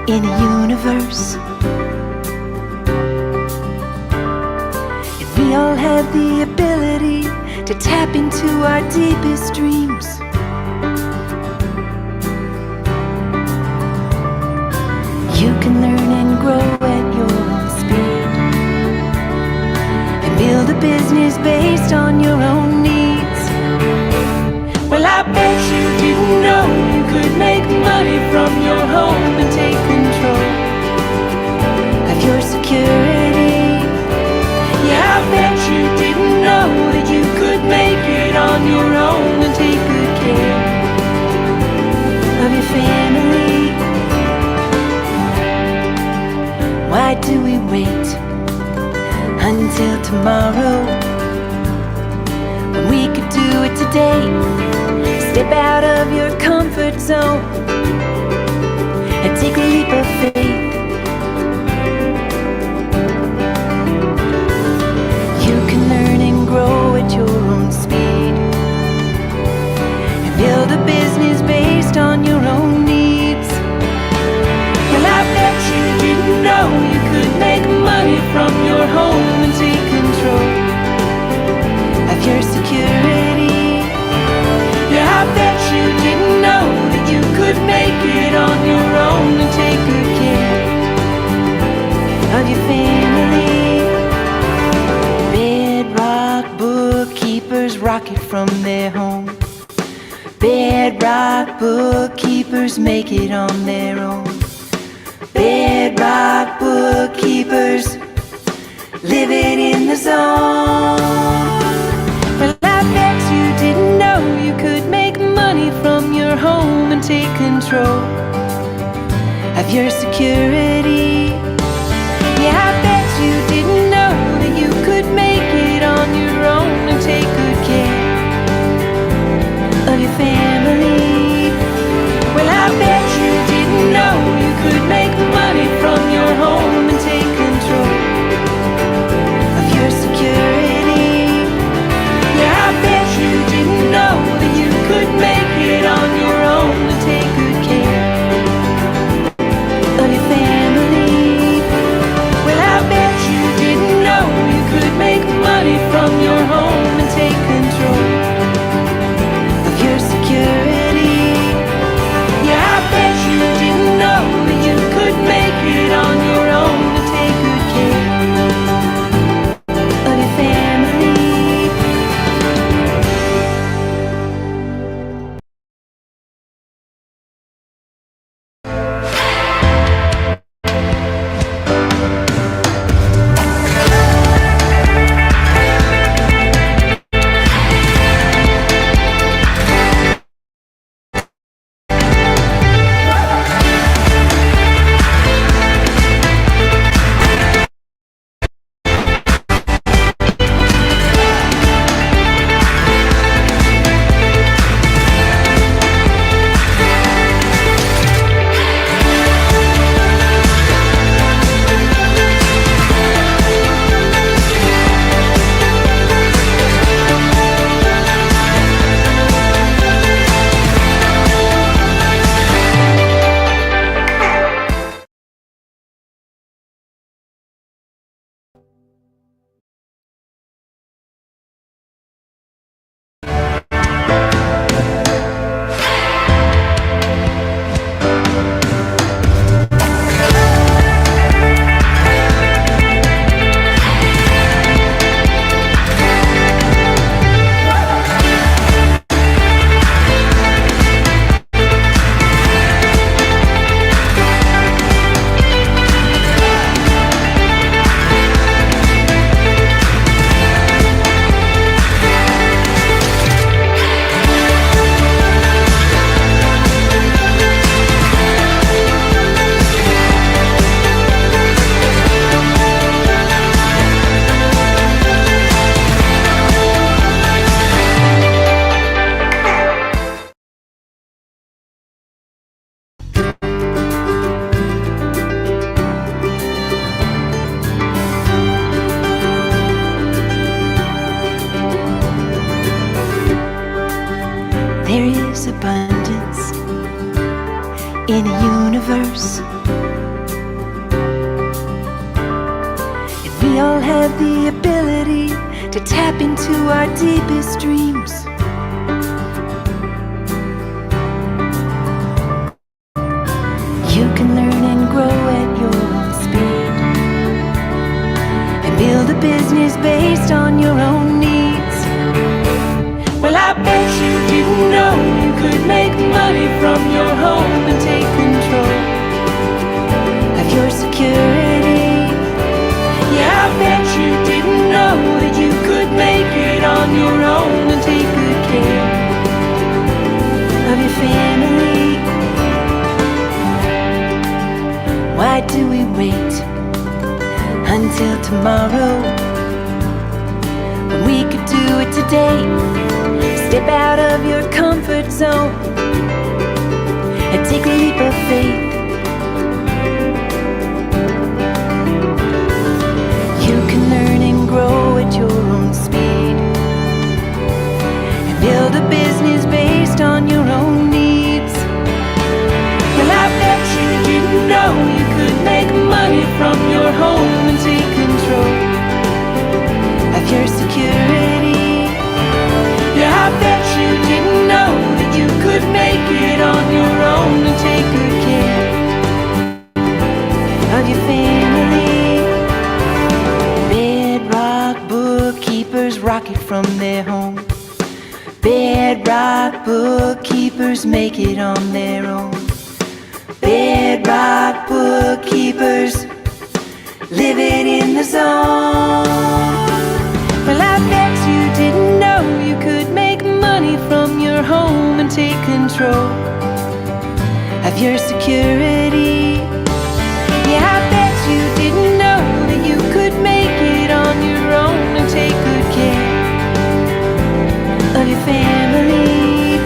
in a universe. If we all had the ability to tap into our deepest dreams, you can learn and grow at your own speed and build a business based on your own needs. Well, I bet you didn't know you could make money from your home and take control of your security. Yeah, I bet you didn't know that you could make it on your own and take good care of your family. Why do we wait until tomorrow when we could do it today? Step out of your comfort zone and take a leap of faith. You can learn and grow at your own speed and build a business based on your own needs. Well, I bet you didn't know you could make money from your home and take control of your security. Yeah, I bet you didn't know that you could make it on your own and take good care of your family. Bedrock bookkeepers rocket from their home. Bedrock bookkeepers make it on their own. Bedrock bookkeepers living in the zone. Well, I bet you didn't know you could make money from your home and take control of your security. Yeah, I bet you didn't know that you could make it on your own and take good care of your family. Well, I bet you didn't know you could make money from your home and take control of your security. Yeah, I bet you didn't know that you could make it on your own and take good care of your family. Well, I bet you didn't know you could make money from your home and take control of your security. Yeah, I bet you didn't know that you could make it on your own and take good care of your family. There is abundance in a universe We all have the ability to tap into our deepest dreams. You can learn and grow at your own speed, and build a business based on your own needs. Well, I bet you didn't know you could make money from your home and take control of your security. Yeah, I bet you didn't know that you could make it on your own and take good care of your family. Why do we wait until tomorrow when we could do it today? Step out of your comfort zone and take a leap of faith. You can learn and grow at your own speed, and build a business based on your own needs. Well, I bet you didn't know you could make money from your home and take control of your security. Yeah, I bet you didn't know that you could make it on your own and take good care of your family. Bedrock bookkeepers rocket from their home. Bedrock bookkeepers make it on their own. Bedrock bookkeepers living in the zone. Well, I bet you didn't know you could make money from your home and take control of your security. Yeah, I bet you didn't know that you could make it on your own and take good care of your family.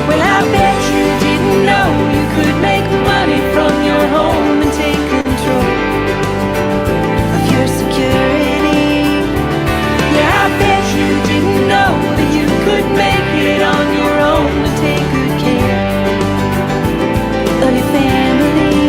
Well, I bet you didn't know you could make money from your home and take control of your security. Yeah, I bet you didn't know that you could make it on your own and take good care of your family.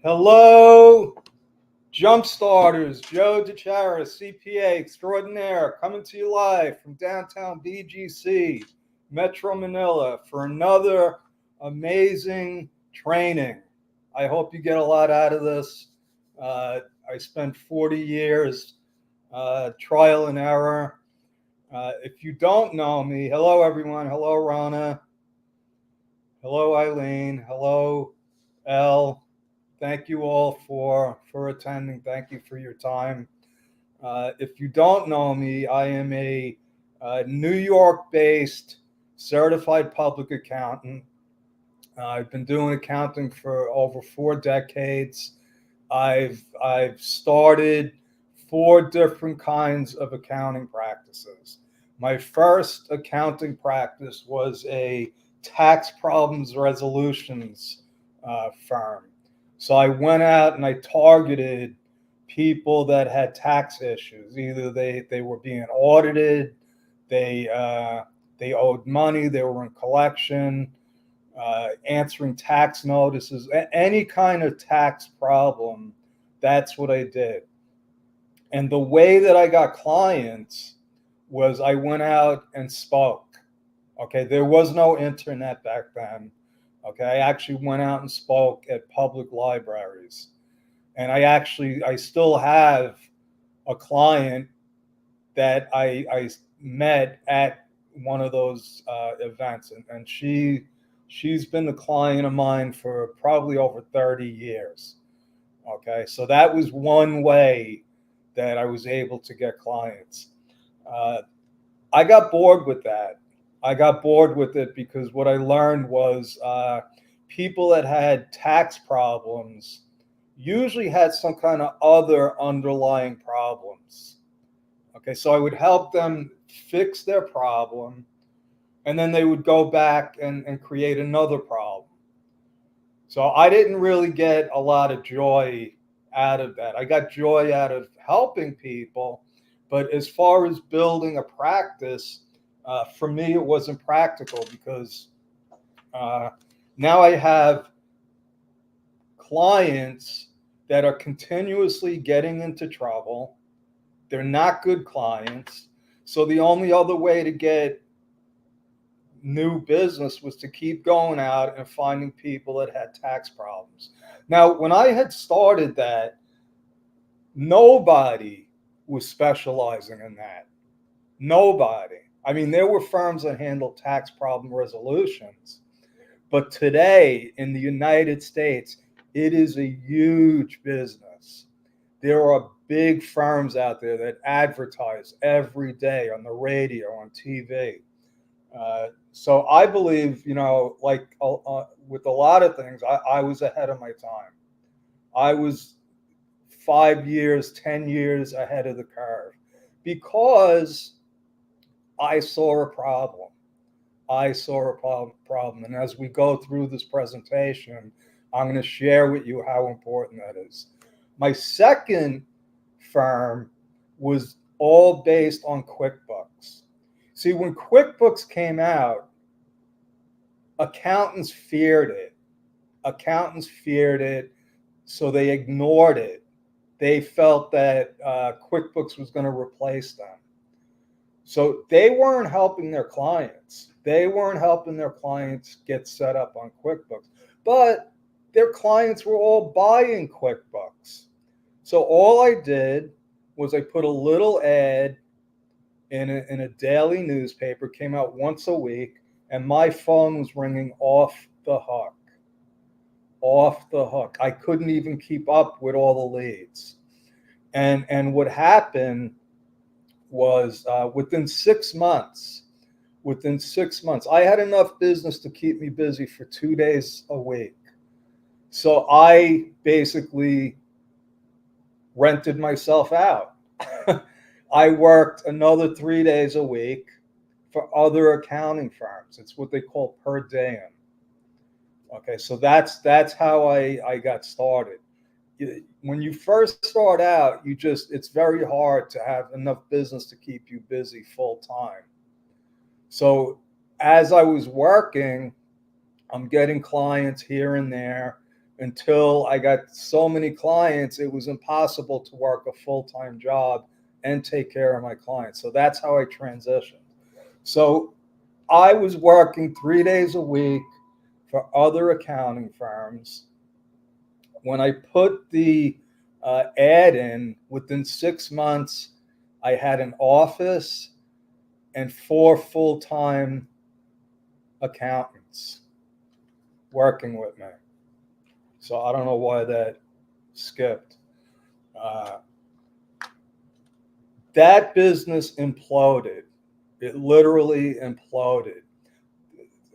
Hello, Jumpstarters. Joe DeCharis, CPA extraordinaire, coming to you live from downtown BGC, Metro Manila, for another amazing training. I hope you get a lot out of this. I spent 40 years trial and error. If you don't know me, hello everyone. Hello Rana. Hello Eileen. Hello Elle. Thank you all for attending. Thank you for your time. If you don't know me, I am a New York-based certified public accountant. I've been doing accounting for over 4 decades. I've started 4 different kinds of accounting practices. My first accounting practice was a tax problems resolutions firm. So I went out and I targeted people that had tax issues. Either they were being audited, they owed money, they were in collection, answering tax notices, any kind of tax problem. That's what I did. And the way that I got clients was I went out and spoke. Okay, there was no internet back then. Okay, I actually went out and spoke at public libraries. And I still have a client that I met at one of those events. And she's been a client of mine for probably over 30 years. Okay, so that was one way that I was able to get clients. I got bored with that. I got bored with it because what I learned was people that had tax problems usually had some kind of other underlying problems. Okay, so I would help them fix their problem, and then they would go back and create another problem. So I didn't really get a lot of joy out of that. I got joy out of helping people, but as far as building a practice, for me, it wasn't practical because now I have clients that are continuously getting into trouble. They're not good clients. So the only other way to get new business was to keep going out and finding people that had tax problems. Now, when I had started that, nobody was specializing in that. Nobody. I mean, there were firms that handled tax problem resolutions. But today in the United States, it is a huge business. There are big firms out there that advertise every day on the radio, on TV. So I believe, like with a lot of things, I was ahead of my time. I was 5 years, 10 years ahead of the curve because I saw a problem. I saw a problem. And as we go through this presentation, I'm going to share with you how important that is. My second firm was all based on QuickBooks. See, when QuickBooks came out, accountants feared it. Accountants feared it, so they ignored it. They felt that QuickBooks was going to replace them. So they weren't helping their clients. They weren't helping their clients get set up on QuickBooks. But their clients were all buying QuickBooks. So all I did was I put a little ad in a daily newspaper, came out once a week, and my phone was ringing off the hook. Off the hook. I couldn't even keep up with all the leads. And what happened was within 6 months, I had enough business to keep me busy for 2 days a week. So I basically rented myself out. I worked another 3 days a week for other accounting firms. It's what they call per diem. Okay, so that's how I got started. When you first start out, it's very hard to have enough business to keep you busy full time. So as I was working, I'm getting clients here and there, until I got so many clients, it was impossible to work a full-time job and take care of my clients. So that's how I transitioned. So I was working 3 days a week for other accounting firms. When I put the ad in, within 6 months, I had an office and 4 full-time accountants working with me. So I don't know why that skipped. That business imploded. It literally imploded.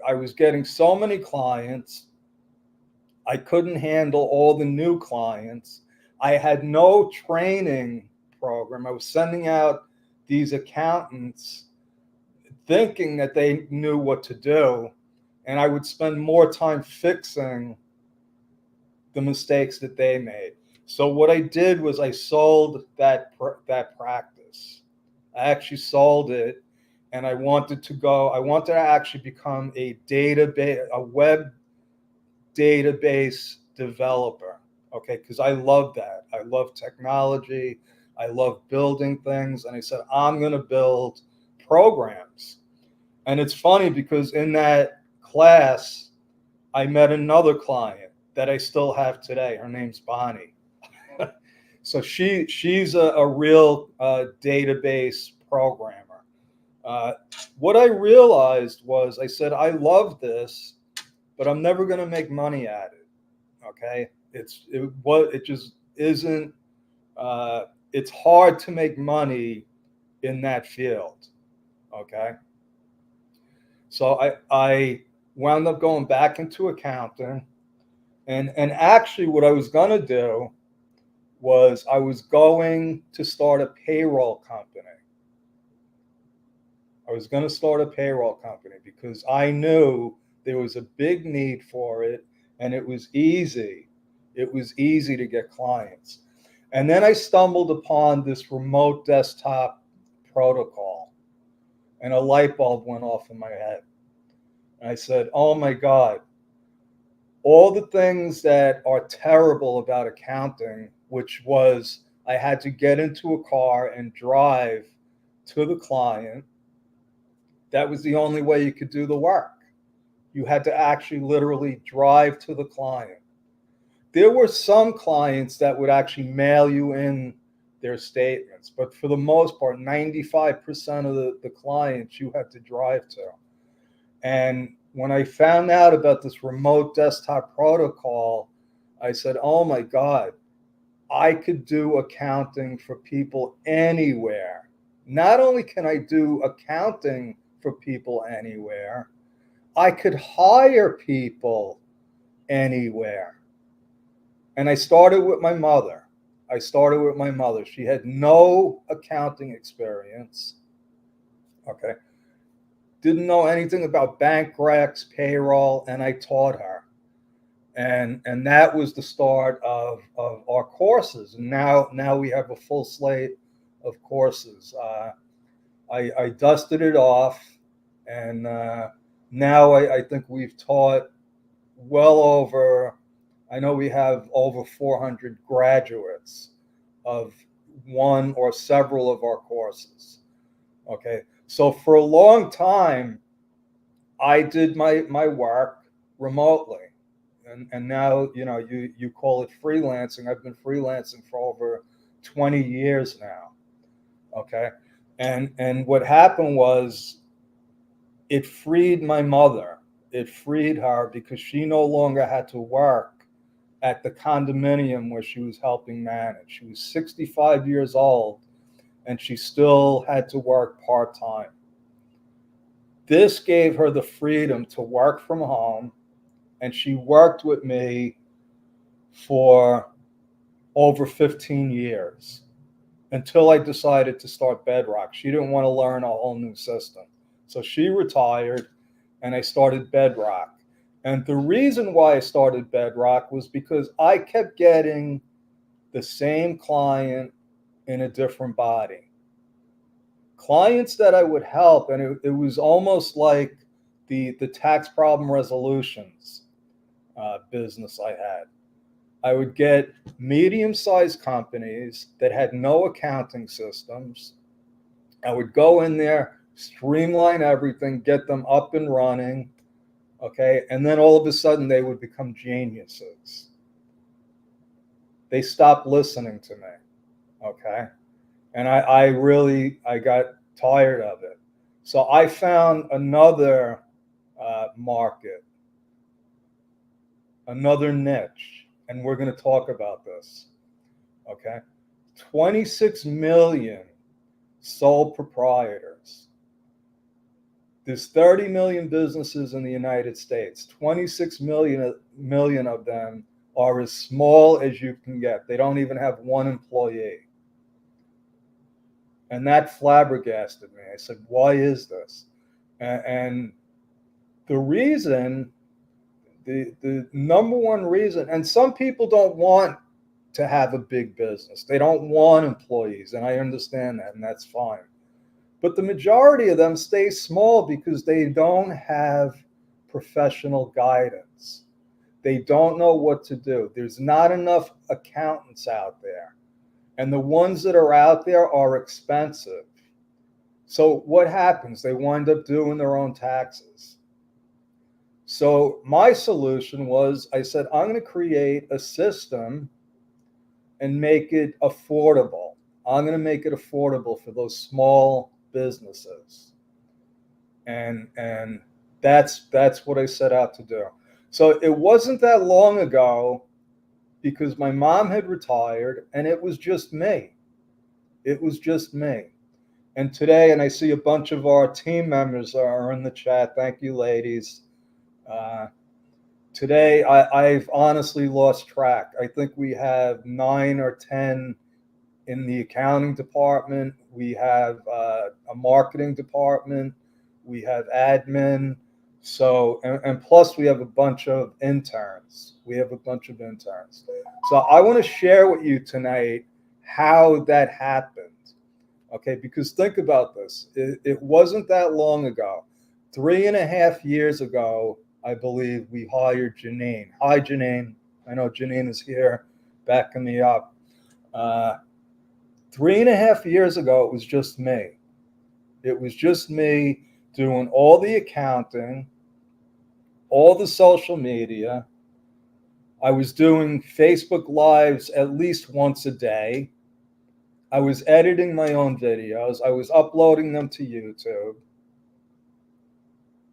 I was getting so many clients. I couldn't handle all the new clients. I had no training program. I was sending out these accountants thinking that they knew what to do, and I would spend more time fixing the mistakes that they made. So what I did was I sold that practice. I actually sold it, and I wanted to actually become a web database developer. Okay, because I love that. I love technology. I love building things, and I said I'm going to build programs. And it's funny because in that class, I met another client that I still have today. Her name's Bonnie. So she's a real database programmer. What I realized was I said, I love this, but I'm never going to make money at it. Okay. It just isn't, it's hard to make money in that field. Okay. So I wound up going back into accounting, and actually what I was going to do was I was going to start a payroll company. I was going to start a payroll company because I knew there was a big need for it, and it was easy. It was easy to get clients. And then I stumbled upon this remote desktop protocol, and a light bulb went off in my head. And I said, oh my God, all the things that are terrible about accounting, which was I had to get into a car and drive to the client. That was the only way you could do the work. You had to actually literally drive to the client. There were some clients that would actually mail you in their statements, but for the most part, 95% of the clients you had to drive to. And when I found out about this remote desktop protocol, I said, oh my God, I could do accounting for people anywhere. Not only can I do accounting for people anywhere, I could hire people anywhere. And I started with my mother. She had no accounting experience. Okay. Didn't know anything about bank recs, payroll, and I taught her. And that was the start of our courses. And now we have a full slate of courses. I dusted it off, and now I think we've taught well over, I know we have over 400 graduates of one or several of our courses. Okay. So for a long time, I did my work remotely. And now, you call it freelancing. I've been freelancing for over 20 years now. Okay. And what happened was it freed my mother. It freed her because she no longer had to work at the condominium where she was helping manage. She was 65 years old, and she still had to work part-time. This gave her the freedom to work from home, and she worked with me for over 15 years until I decided to start Bedrock. She didn't want to learn a whole new system. So she retired, and I started Bedrock. And the reason why I started Bedrock was because I kept getting the same client in a different body. Clients that I would help, and it was almost like the tax problem resolutions business I had. I would get medium-sized companies that had no accounting systems. I would go in there, streamline everything, get them up and running, okay? And then all of a sudden they would become geniuses. They stopped listening to me, okay? And I got tired of it. So I found another market, another niche, and we're going to talk about this, okay? 26 million sole proprietors. There's 30 million businesses in the United States. 26 million of them are as small as you can get. They don't even have one employee. And that flabbergasted me. I said, why is this? And the reason, the number one reason, and some people don't want to have a big business. They don't want employees, and I understand that, and that's fine. But the majority of them stay small because they don't have professional guidance. They don't know what to do. There's not enough accountants out there. And the ones that are out there are expensive. So what happens? They wind up doing their own taxes. So my solution was, I said, I'm going to create a system and make it affordable. I'm going to make it affordable for those small businesses. And that's what I set out to do. So it wasn't that long ago, because my mom had retired and it was just me. It was just me. And today, and I see a bunch of our team members are in the chat. Thank you, ladies. Today, I've honestly lost track. I think we have 9 or 10 in the accounting department. We have a marketing department. We have admin. So, and plus we have a bunch of interns. So I want to share with you tonight how that happened. Okay, because think about this. It wasn't that long ago. 3.5 years ago, I believe, we hired Janine. Hi, Janine. I know Janine is here backing me up. 3.5 years ago, it was just me. It was just me doing all the accounting, all the social media. I was doing Facebook Lives at least once a day. I was editing my own videos. I was uploading them to YouTube.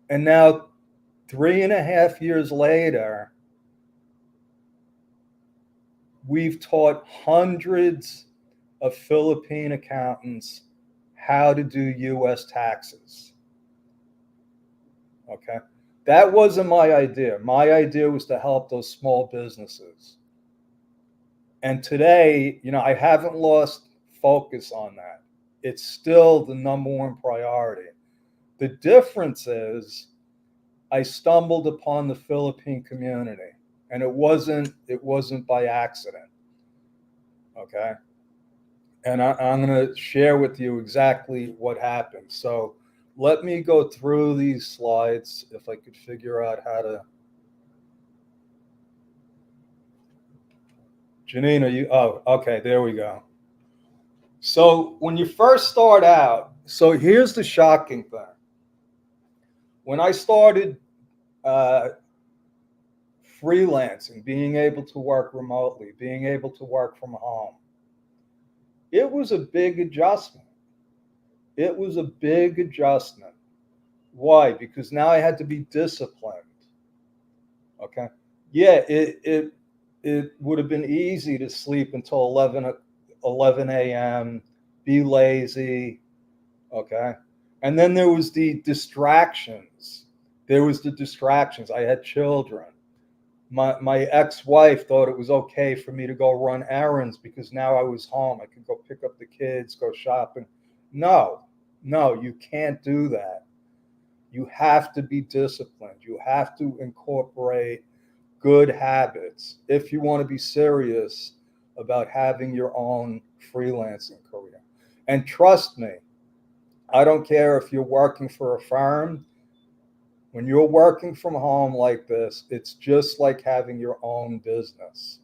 And now, 3.5 years later, we've taught hundreds of Philippine accountants how to do U.S. taxes. Okay? That wasn't my idea. My idea was to help those small businesses. And today, I haven't lost focus on that. It's still the number one priority. The difference is I stumbled upon the Philippine community, and it wasn't by accident. Okay? And I'm going to share with you exactly what happened. So let me go through these slides if I could figure out how to. Janine, are you? Oh, okay, there we go. So when you first start out, so here's the shocking thing. When I started freelancing, being able to work remotely, being able to work from home, it was a big adjustment. It was a big adjustment. Why? Because now I had to be disciplined. Okay. Yeah, it would have been easy to sleep until 11 a.m., be lazy. Okay. And then there was the distractions. I had children. My ex-wife thought it was okay for me to go run errands because now I was home. I could go pick up the kids, go shopping. No, you can't do that. You have to be disciplined. You have to incorporate good habits if you want to be serious about having your own freelancing career. And trust me, I don't care if you're working for a firm. When you're working from home like this, it's just like having your own business.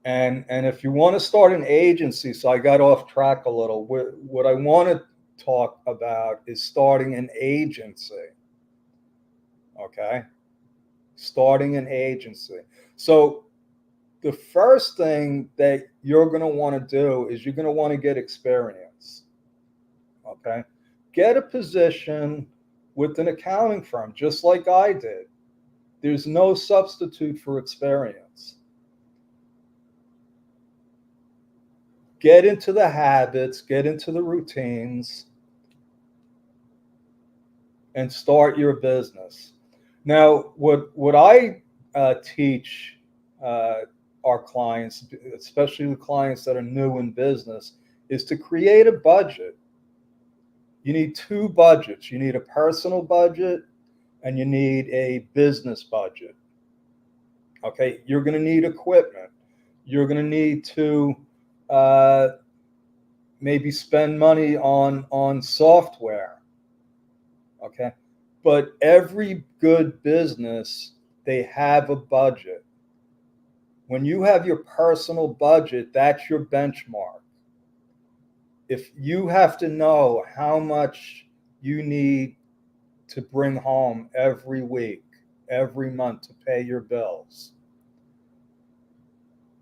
And if you want to start an agency, so I got off track a little. What I want to talk about is starting an agency. Okay, starting an agency. So the first thing that you're going to want to do is you're going to want to get experience. Okay, get a position with an accounting firm, just like I did. There's no substitute for experience. Get into the habits, get into the routines, and start your business. Now, what I teach our clients, especially the clients that are new in business, is to create a budget. You need two budgets. You need a personal budget and you need a business budget. Okay, you're going to need equipment. You're going to need to maybe spend money on software. Okay, but every good business, they have a budget. When you have your personal budget, that's your benchmark. If you have to know how much you need to bring home every week, every month to pay your bills,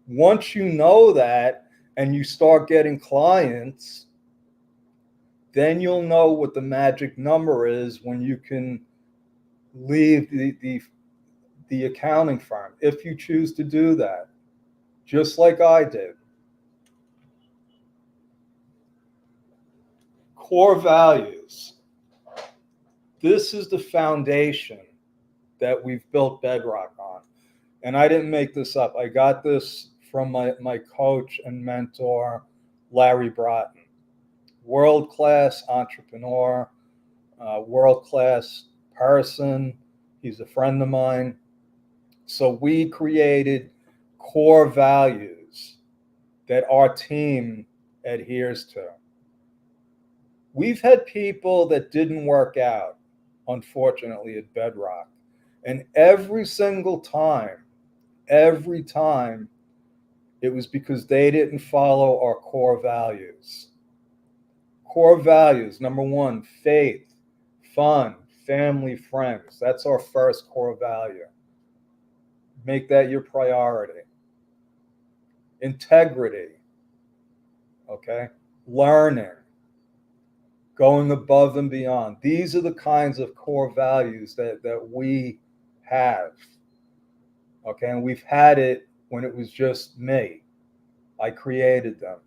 once you know that and you start getting clients, then you'll know what the magic number is when you can leave the accounting firm, if you choose to do that, just like I did. Core values. This is the foundation that we've built Bedrock on. And I didn't make this up. I got this from my coach and mentor, Larry Broughton. World-class entrepreneur, world-class person. He's a friend of mine. So we created core values that our team adheres to. We've had people that didn't work out, unfortunately, at Bedrock. And every single time, it was because they didn't follow our core values. Core values, number one, faith, fun, family, friends. That's our first core value. Make that your priority. Integrity, okay? Learning, going above and beyond. These are the kinds of core values that we have, okay? And we've had it when it was just me. I created them.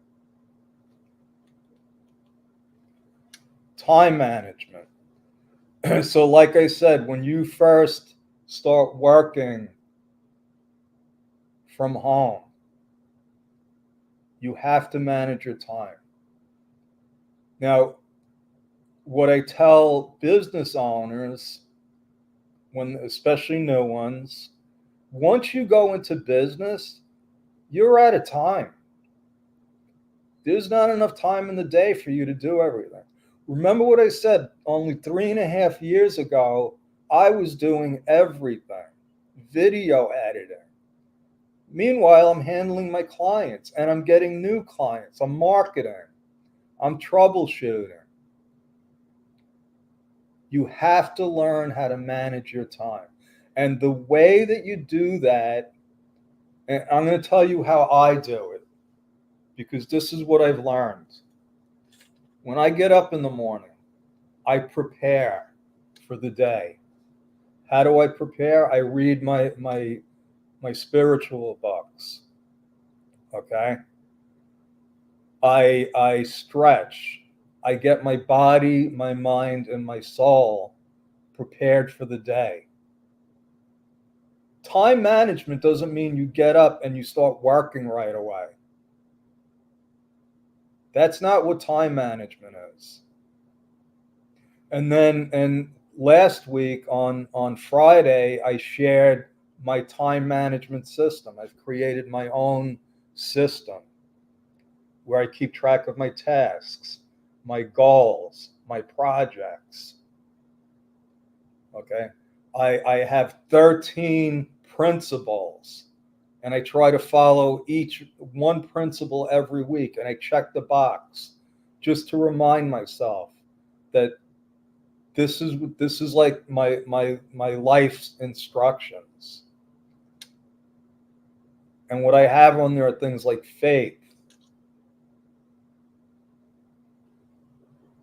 Time management. So like I said, when you first start working from home, you have to manage your time. Now, what I tell business owners, especially new ones, once you go into business, you're out of time. There's not enough time in the day for you to do everything. Remember what I said, only 3.5 years ago, I was doing everything, video editing. Meanwhile, I'm handling my clients and I'm getting new clients. I'm marketing. I'm troubleshooting. You have to learn how to manage your time. And the way that you do that, and I'm going to tell you how I do it, because this is what I've learned. When I get up in the morning, I prepare for the day. How do I prepare? I read my spiritual books. Okay? I stretch. I get my body, my mind, and my soul prepared for the day. Time management doesn't mean you get up and you start working right away. That's not what time management is. And last week on Friday, I shared my time management system. I've created my own system where I keep track of my tasks, my goals, my projects. Okay. I have 13 principles, and I try to follow each one principle every week, and I check the box just to remind myself that this is like my life's instructions. And what I have on there are things like faith,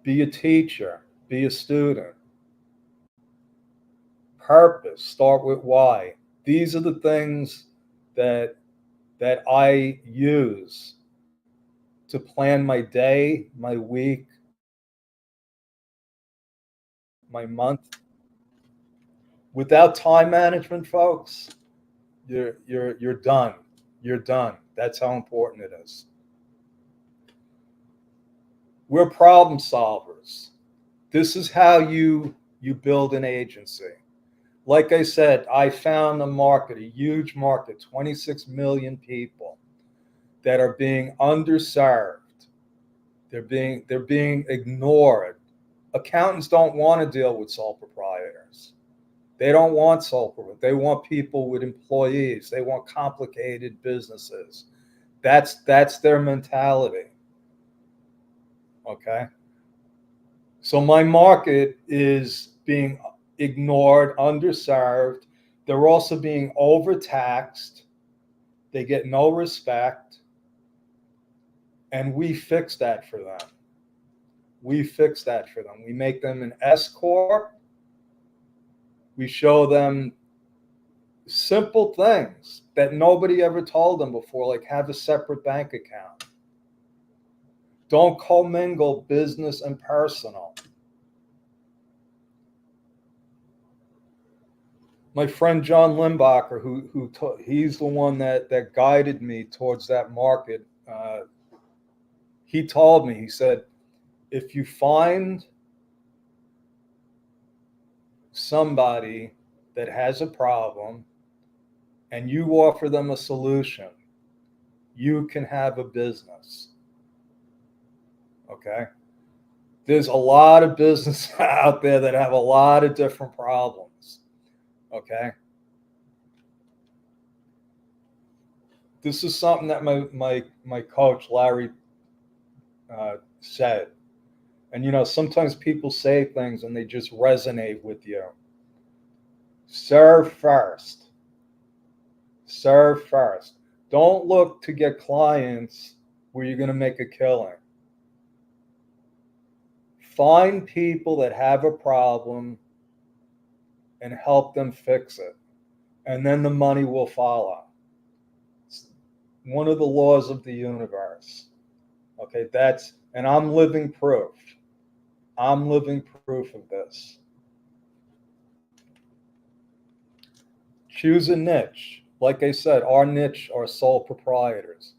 be a teacher, be a student, purpose, start with why. These are the things that I use to plan my day, my week, my month. Without time management, folks, you're done. You're done. That's how important it is. We're problem solvers. This is how you build an agency. Like I said, I found a market, a huge market, 26 million people that are being underserved. They're being ignored. Accountants don't want to deal with sole proprietors. They don't want sole proprietors. They want people with employees. They want complicated businesses. That's their mentality. Okay. So my market is being ignored, underserved. They're also being overtaxed. They get no respect. And we fix that for them. We fix that for them. We make them an S corp. We show them simple things that nobody ever told them before, like have a separate bank account. Don't commingle business and personal. My friend John Limbacher, he's the one that guided me towards that market. He told me, he said, if you find somebody that has a problem and you offer them a solution, you can have a business. Okay? There's a lot of business out there that have a lot of different problems. Okay? This is something that my coach, Larry, said. And sometimes people say things and they just resonate with you. Serve first. Serve first. Don't look to get clients where you're going to make a killing. Find people that have a problem and help them fix it. And then the money will follow. It's one of the laws of the universe. Okay, and I'm living proof. I'm living proof of this. Choose a niche. Like I said, our niche are sole proprietors.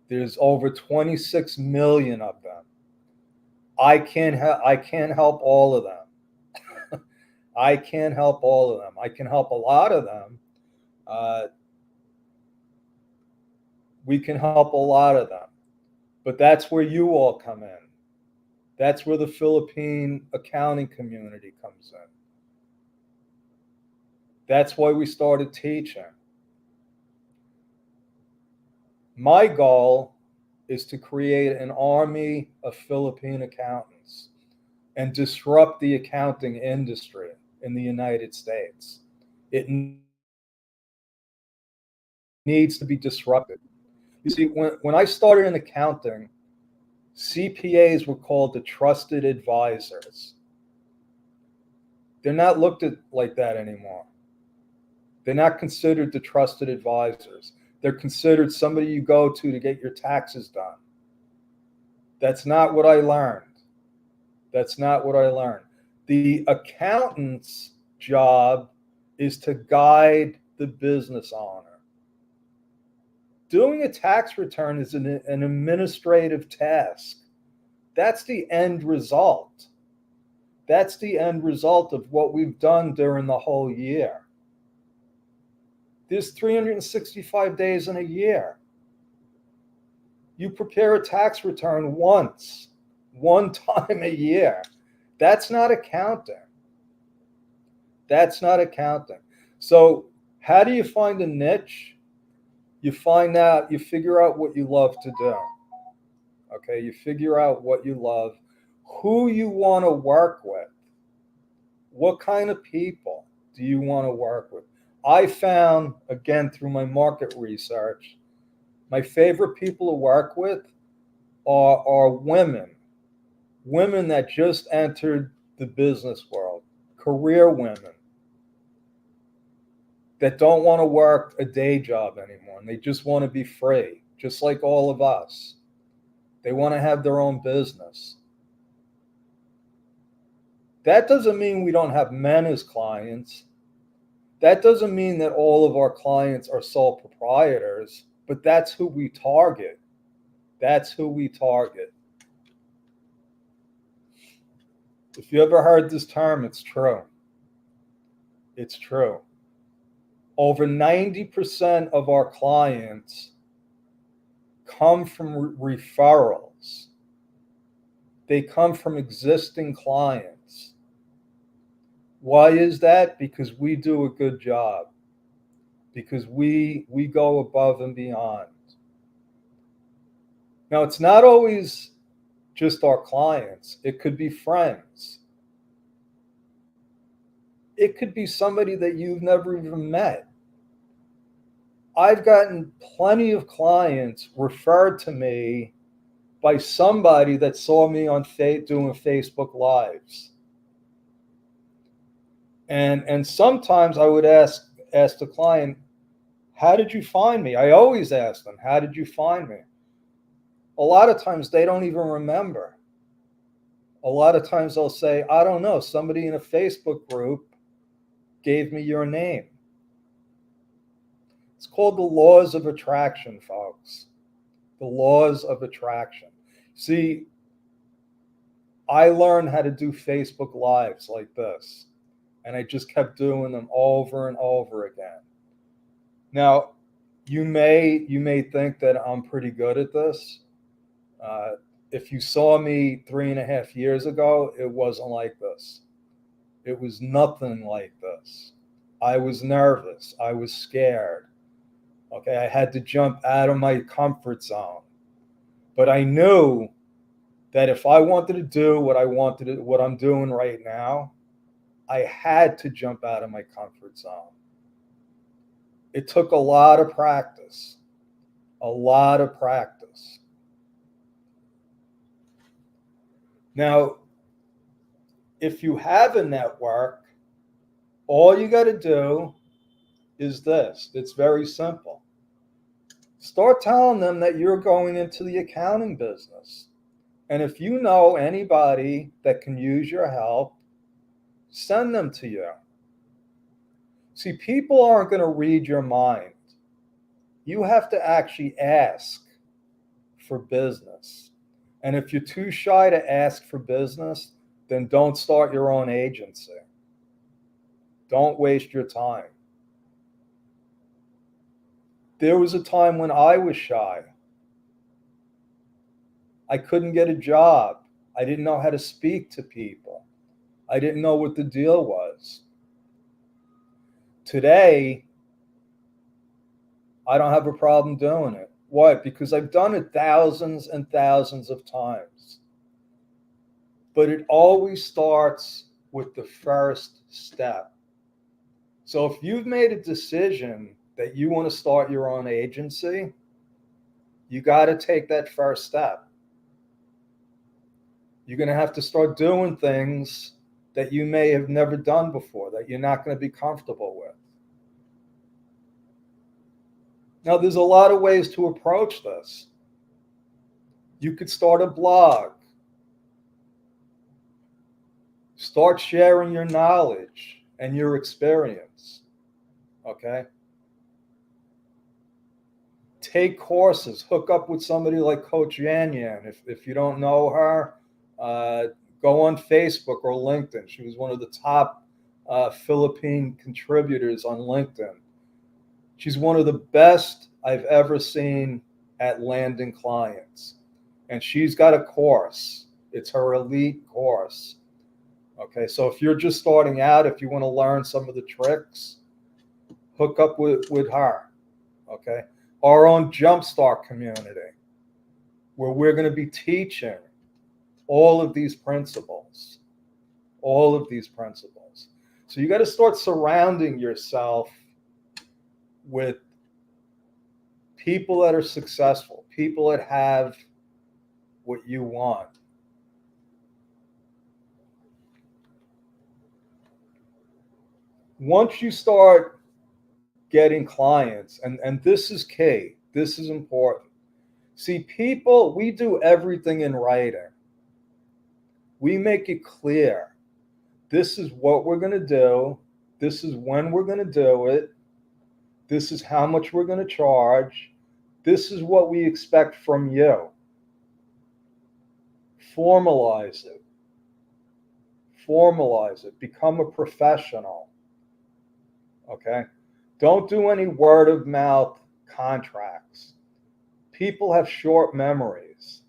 There's over 26 million of them. I can't help all of them. I can't help all of them. I can help a lot of them. We can help a lot of them. But that's where you all come in. That's where the Philippine accounting community comes in. That's why we started teaching. My goal is to create an army of Philippine accountants and disrupt the accounting industry in the United States. It needs to be disrupted. You see, when I started in accounting, CPAs were called the trusted advisors. They're not looked at like that anymore. They're not considered the trusted advisors. They're considered somebody you go to get your taxes done. That's not what I learned. That's not what I learned. The accountant's job is to guide the business owner. Doing a tax return is an administrative task. That's the end result. That's the end result of what we've done during the whole year. There's 365 days in a year. You prepare a tax return one time a year. That's not accounting. That's not accounting. So how do you find a niche? You find out, you figure out what you love to do. Okay, you figure out what you love, who you want to work with, what kind of people do you want to work with. I found, again, through my market research, my favorite people to work with are women that just entered the business world, career women that don't want to work a day job anymore, and they just want to be free, just like all of us. They want to have their own business. That doesn't mean we don't have men as clients. That doesn't mean that all of our clients are sole proprietors, but that's who we target. That's who we target. If you ever heard this term, it's true. It's true. Over 90% of our clients come from referrals. They come from existing clients. Why is that? Because we do a good job. Because we go above and beyond. Now, it's not always just our clients. It could be friends. It could be somebody that you've never even met. I've gotten plenty of clients referred to me by somebody that saw me on doing Facebook Lives. And sometimes I would ask the client, how did you find me? I always ask them, how did you find me? A lot of times they don't even remember. A lot of times they'll say, I don't know, somebody in a Facebook group gave me your name. It's called the laws of attraction, folks. The laws of attraction. See, I learned how to do Facebook Lives like this, and I just kept doing them over and over again. Now, you may think that I'm pretty good at this. If you saw me 3.5 years ago, it wasn't like this. It was nothing like this. I was nervous. I was scared. Okay, I had to jump out of my comfort zone. But I knew that if I wanted to do what I'm doing right now, I had to jump out of my comfort zone. It took a lot of practice. A lot of practice. Now, if you have a network, all you got to do is this. It's very simple. Start telling them that you're going into the accounting business. And if you know anybody that can use your help, send them to you. See, people aren't going to read your mind. You have to actually ask for business. And if you're too shy to ask for business, then don't start your own agency. Don't waste your time. There was a time when I was shy. I couldn't get a job. I didn't know how to speak to people. I didn't know what the deal was. Today, I don't have a problem doing it. Why? Because I've done it thousands and thousands of times. But it always starts with the first step. So if you've made a decision that you want to start your own agency, you got to take that first step. You're going to have to start doing things that you may have never done before, that you're not going to be comfortable with. Now, there's a lot of ways to approach this. You could start a blog. Start sharing your knowledge and your experience. Okay? Take courses. Hook up with somebody like Coach Yan Yan. If you don't know her, go on Facebook or LinkedIn. She was one of the top Philippine contributors on LinkedIn. She's one of the best I've ever seen at landing clients. And she's got a course. It's her elite course. Okay, so if you're just starting out, if you want to learn some of the tricks, hook up with her. Okay, our own Jumpstart community, where we're going to be teaching all of these principles. All of these principles. So you got to start surrounding yourself with people that are successful, people that have what you want. Once you start getting clients, and this is key, this is important. See, people, we do everything in writing. We make it clear. This is what we're going to do. This is when we're going to do it. This is how much we're going to charge. This is what we expect from you. Formalize it. Formalize it. Become a professional. Okay? Don't do any word of mouth contracts. People have short memories.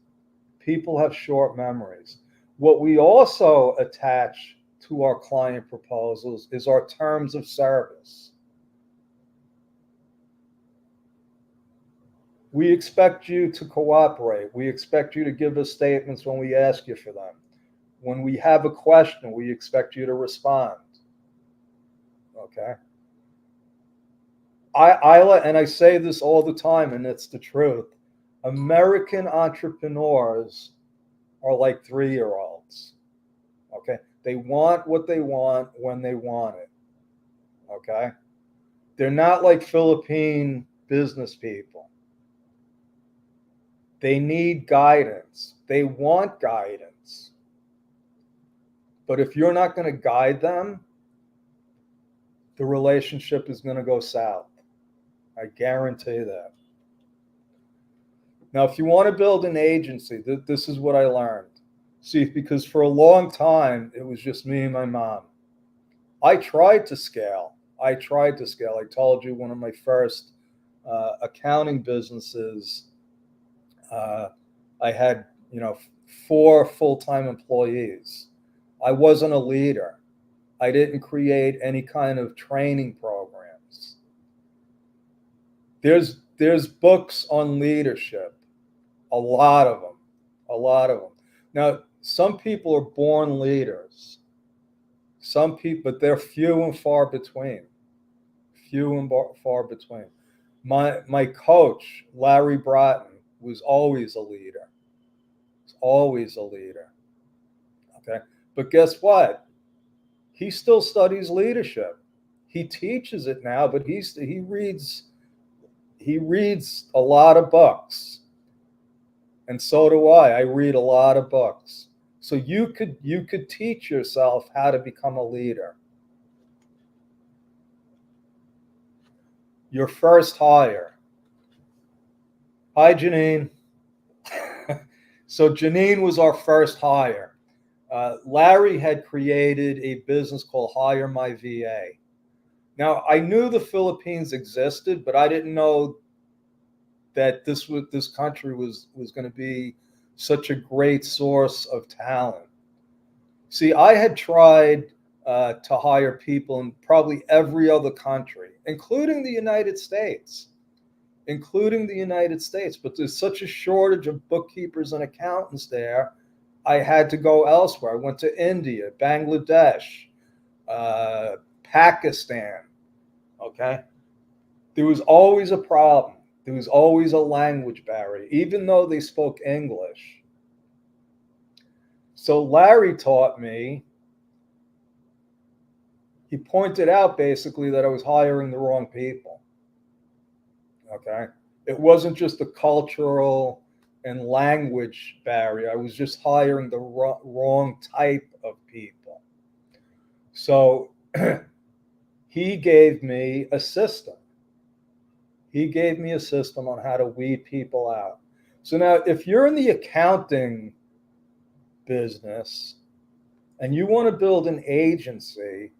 People have short memories. What we also attach to our client proposals is our terms of service. We expect you to cooperate. We expect you to give us statements when we ask you for them. When we have a question, we expect you to respond. Okay? I say this all the time, and it's the truth. American entrepreneurs are like 3-year-olds. Okay? They want what they want when they want it. Okay? They're not like Philippine business people. They need guidance. They want guidance. But if you're not going to guide them, the relationship is going to go south. I guarantee that. Now, if you want to build an agency, this is what I learned. See, because for a long time, it was just me and my mom. I tried to scale. I told you one of my first accounting businesses, I had, 4 full-time employees. I wasn't a leader. I didn't create any kind of training programs. There's books on leadership, a lot of them. Now, some people are born leaders. Some people, but they're few and far between. My coach, Larry Bratton, was always a leader. Okay. But guess what? He still studies leadership. He teaches it now, but he reads a lot of books. And so do I. I read a lot of books. So you could teach yourself how to become a leader. Your first hire. Hi, Janine. So Janine was our first hire. Larry had created a business called Hire My VA. Now, I knew the Philippines existed, but I didn't know that this country was going to be such a great source of talent. See, I had tried to hire people in probably every other country, including the United States. But there's such a shortage of bookkeepers and accountants there, I had to go elsewhere. I went to India, Bangladesh, Pakistan. Okay? There was always a problem. There was always a language barrier, even though they spoke English. So Larry taught me, he pointed out basically that I was hiring the wrong people. Okay? It wasn't just a cultural and language barrier. I was just hiring the wrong type of people. So he gave me a system. On how to weed people out. So now, if you're in the accounting business and you want to build an agency,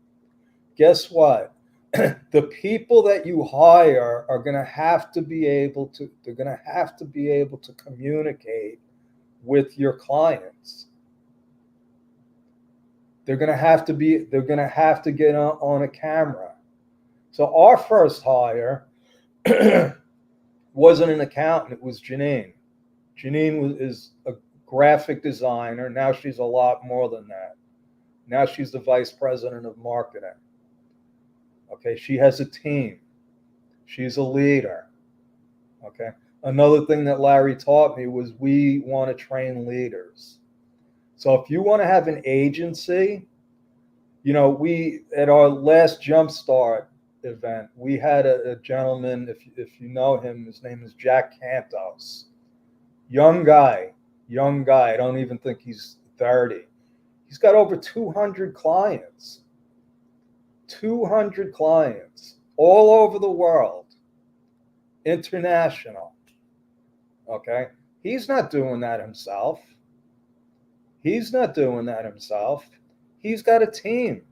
guess what? The people that you hire are going to have to be able to communicate with your clients. They're going to have to get on a camera. So our first hire wasn't an accountant, it was Janine. Is a graphic designer. Now she's a lot more than that. Now she's the vice president of marketing. Okay, she has a team. She's a leader. Okay. Another thing that Larry taught me was we want to train leaders. So if you want to have an agency, we at our last Jumpstart event, we had a gentleman, if you know him, his name is Jack Cantos. Young guy. I don't even think he's 30. He's got over 200 clients. 200 clients all over the world. International. Okay? He's not doing that himself. He's got a team.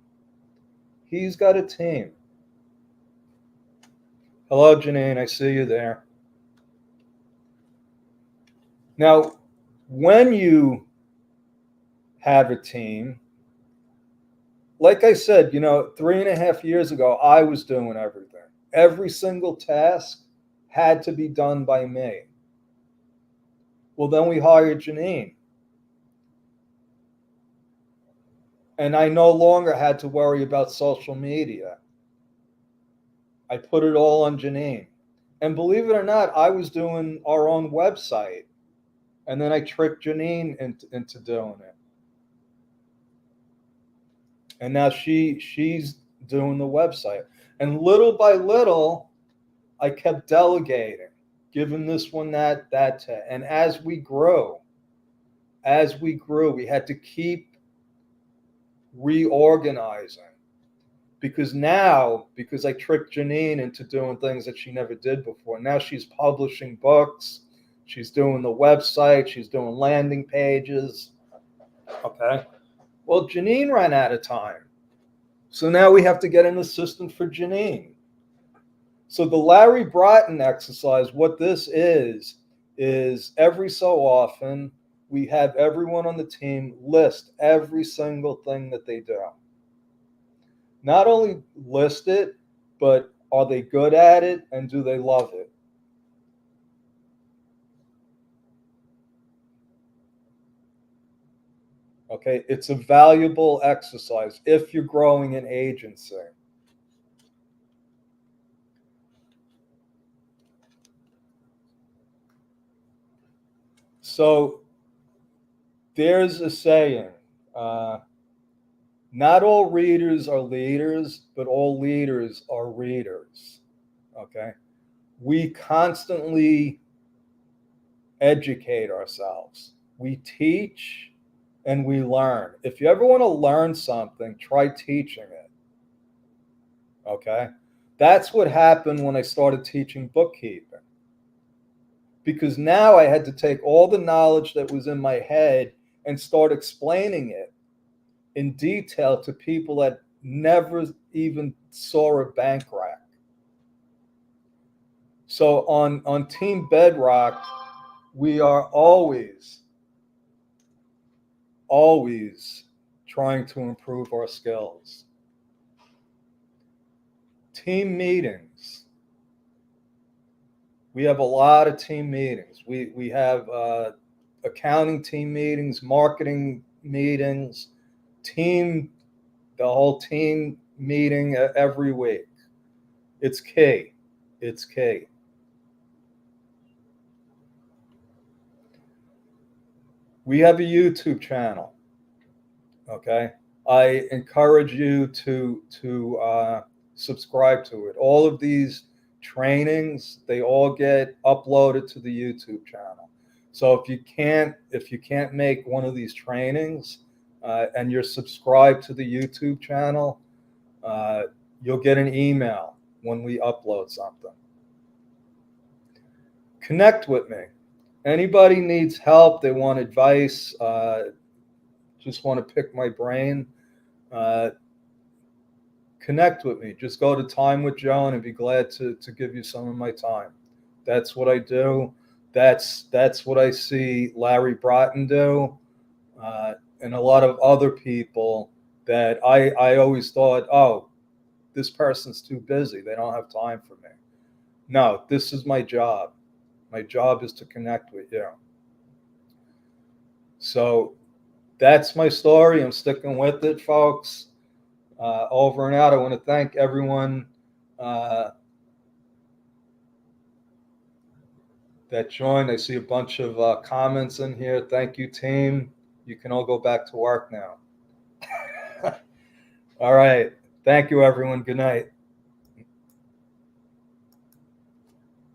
Hello, Janine. I see you there. Now, when you have a team, like I said, 3.5 years ago, I was doing everything. Every single task had to be done by me. Well, then we hired Janine. And I no longer had to worry about social media. I put it all on Janine. And believe it or not, I was doing our own website. And then I tricked Janine into doing it. And now she's doing the website. And little by little, I kept delegating, giving this one that. And as we grew, we had to keep reorganizing. Because I tricked Janine into doing things that she never did before. Now she's publishing books. She's doing the website. She's doing landing pages. Okay. Well, Janine ran out of time. So now we have to get an assistant for Janine. So the Larry Broughton exercise, what this is every so often we have everyone on the team list every single thing that they do. Not only list it, but are they good at it and do they love it? Okay, it's a valuable exercise if you're growing an agency. So there's a saying, not all readers are leaders, but all leaders are readers. Okay, we constantly educate ourselves. We teach and we learn. If you ever want to learn something, try teaching it. Okay? That's what happened when I started teaching bookkeeping. Because now I had to take all the knowledge that was in my head and start explaining it in detail to people that never even saw a bank rack. So on Team Bedrock, we are always trying to improve our skills. Team meetings. We have a lot of team meetings. We have accounting team meetings, marketing meetings, the whole team meeting every week. It's key. We have a YouTube channel. Okay, I encourage you to subscribe to it. All of these trainings, they all get uploaded to the YouTube channel. So if you can't make one of these trainings and you're subscribed to the YouTube channel, you'll get an email when we upload something. Connect with me. Anybody needs help, they want advice, just want to pick my brain, connect with me. Just go to Time with Joe and I'd be glad to give you some of my time. That's what I do. That's what I see Larry Broughton do, and a lot of other people that I always thought, oh, this person's too busy. They don't have time for me. No, this is my job. My job is to connect with you. So that's my story. I'm sticking with it, folks. Over and out. I want to thank everyone that joined. I see a bunch of comments in here. Thank you, team. You can all go back to work now. All right. Thank you, everyone. Good night.